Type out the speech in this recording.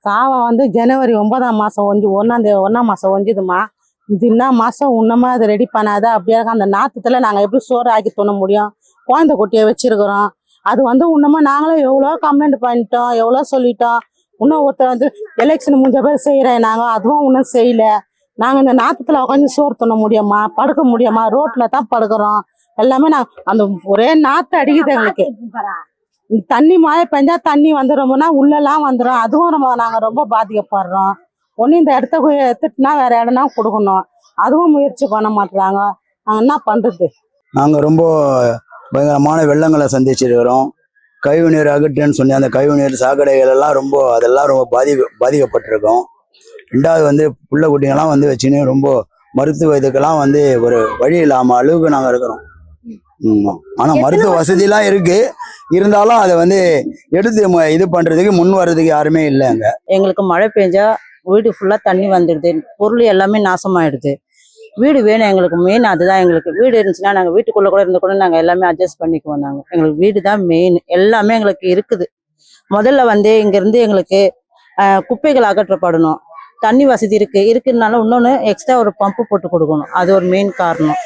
காவை வந்து ஜனவரி 9ஆம் மாதம் ஒன்றாம் மாதம் ஒஞ்சுதுமா. இது என்ன மாதம் இன்னுமா அதை ரெடி பண்ணாத அப்படியே அந்த நாற்றுல நாங்கள் எப்படி சோறு ஆக்கி தோண முடியும்? குழந்தை குட்டியை வச்சிருக்கிறோம். அது வந்து இன்னுமா நாங்களும் எவ்வளோ கம்ப்ளைண்ட் பண்ணிட்டோம், எவ்வளோ சொல்லிட்டோம். இன்னும் ஒருத்தர் வந்து எலெக்ஷன் முடிஞ்ச பேர் செய்கிறேன், நாங்கள் அதுவும் இன்னும் செய்யலை. நாங்கள் இந்த நாற்றுல உட்காந்து சோறு தோண முடியுமா? படுக்க முடியுமா? ரோட்டில் தான் படுக்கிறோம். எல்லாமே அந்த ஒரே நாற்று அடிக்குது எங்களுக்கு. தண்ணி மழை பெஞ்சா தண்ணி வந்துடும்னா உள்ளெல்லாம் வந்துடும். அதுவும் நாங்கள் ரொம்ப பாதிக்கப்படுறோம். ஒன்று இந்த இடத்த எடுத்துட்டுனா வேற இடம்னா கொடுக்கணும், அதுவும் முயற்சி பண்ண மாட்டுறாங்க. நாங்கள் என்ன பண்ணுறது? நாங்கள் ரொம்ப பயங்கரமான வெள்ளங்களை சந்திச்சிருக்கிறோம். கழிவுநீர் அகற்றுன்னு சொல்லி அந்த கழிவுநீர் சாக்கடைகள் எல்லாம் அதெல்லாம் ரொம்ப பாதிக்கப்பட்டிருக்கோம். ரெண்டாவது வந்து புள்ள குட்டிங்கெல்லாம் வந்து வச்சுன்னு ரொம்ப மருத்துவ இதுக்கெல்லாம் வந்து ஒரு வழி இல்லாமல் அளவுக்கு நாங்கள் இருக்கிறோம். ஆனால் மருத்துவ வசதியெல்லாம் இருக்கு, இருந்தாலும் அதை வந்து எடுத்து இது பண்றதுக்கு முன் வர்றதுக்கு யாருமே இல்லை. அங்க எங்களுக்கு மழை பெஞ்சா வீடு ஃபுல்லா தண்ணி வந்துடுது, பொருள் எல்லாமே நாசமாயிடுது. வீடு வேணும் எங்களுக்கு, மெயின் அதுதான். எங்களுக்கு வீடு இருந்துச்சுன்னா நாங்கள் வீட்டுக்குள்ள கூட இருந்து கூட நாங்கள் எல்லாமே அட்ஜஸ்ட் பண்ணிக்குவோம். எங்களுக்கு வீடு தான் மெயின். எல்லாமே எங்களுக்கு இருக்குது. முதல்ல வந்து இங்கிருந்து எங்களுக்கு குப்பைகள் அகற்றப்படணும். தண்ணி வசதி இருக்குனால இன்னொன்று எக்ஸ்ட்ரா ஒரு பம்பு போட்டு கொடுக்கணும். அது ஒரு மெயின் காரணம்.